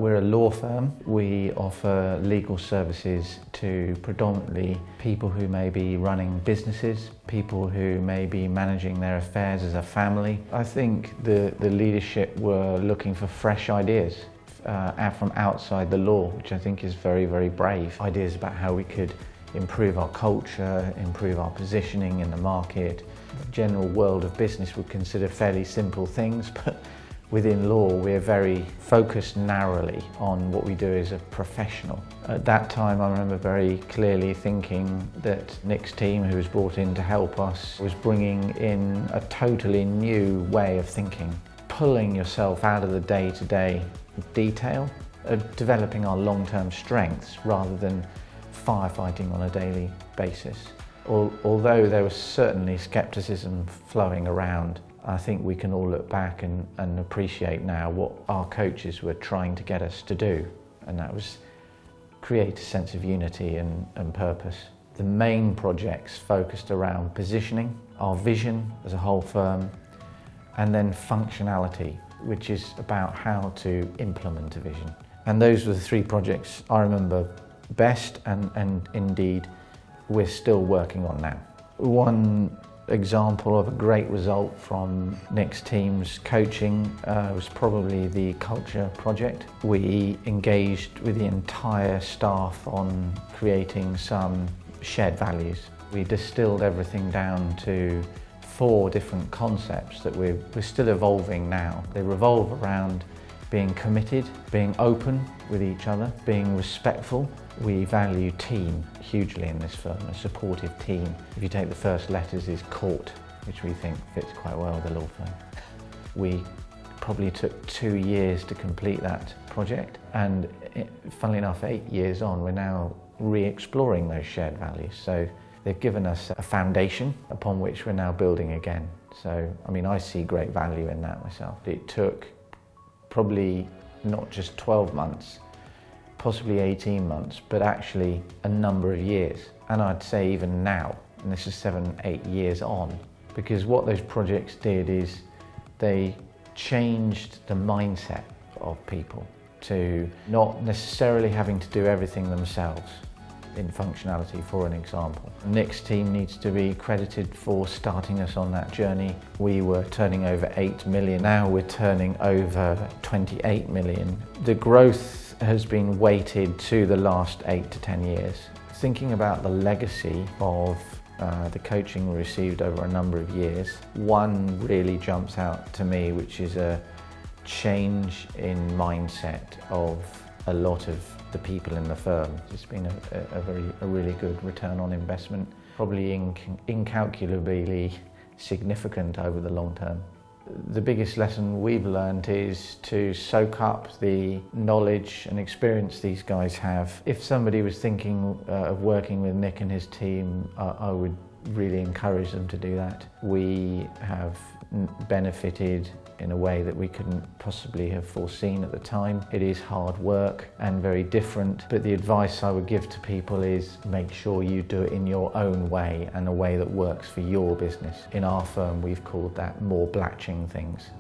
We're a law firm. We offer legal services to predominantly people who may be running businesses, people who may be managing their affairs as a family. I think the leadership were looking for fresh ideas from outside the law, which I think is very, very brave. Ideas about how we could improve our culture, improve our positioning in the market. The general world of business would consider fairly simple things, but within law, we're very focused narrowly on what we do as a professional. At that time, I remember very clearly thinking that Nick's team, who was brought in to help us, was bringing in a totally new way of thinking, pulling yourself out of the day-to-day detail, developing our long-term strengths rather than firefighting on a daily basis. Although there was certainly skepticism flowing around, I think we can all look back and appreciate now what our coaches were trying to get us to do, and that was create a sense of unity and purpose. The main projects focused around positioning, our vision as a whole firm, and then functionality, which is about how to implement a vision. And those were the three projects I remember best, and indeed we're still working on now. One example of a great result from Nick's team's coaching was probably the culture project. We engaged with the entire staff on creating some shared values. We distilled everything down to 4 different concepts that we're still evolving now. They revolve around being committed, being open with each other, being respectful. We value team hugely in this firm, a supportive team. If you take the first letters is COURT, which we think fits quite well with the law firm. We probably took 2 years to complete that project, and funnily enough, 8 years on, we're now re-exploring those shared values. So they've given us a foundation upon which we're now building again. So, I mean, I see great value in that myself. It took probably not just 12 months, possibly 18 months, but actually a number of years. And I'd say even now, and this is 7, 8 years on, because what those projects did is they changed the mindset of people to not necessarily having to do everything themselves in functionality, for an example. Nick's team needs to be credited for starting us on that journey. We were turning over 8 million, now we're turning over 28 million. The growth has been weighted to the last 8 to 10 years. Thinking about the legacy of the coaching we received over a number of years, one really jumps out to me, which is a change in mindset of a lot of the people in the firm. It's been a really good return on investment, probably incalculably significant over the long term. The biggest lesson we've learned is to soak up the knowledge and experience these guys have. If somebody was thinking of working with Nick and his team, I would really encourage them to do that. We have benefited in a way that we couldn't possibly have foreseen at the time. It is hard work and very different, but the advice I would give to people is make sure you do it in your own way and a way that works for your business. In our firm, we've called that more blatching things.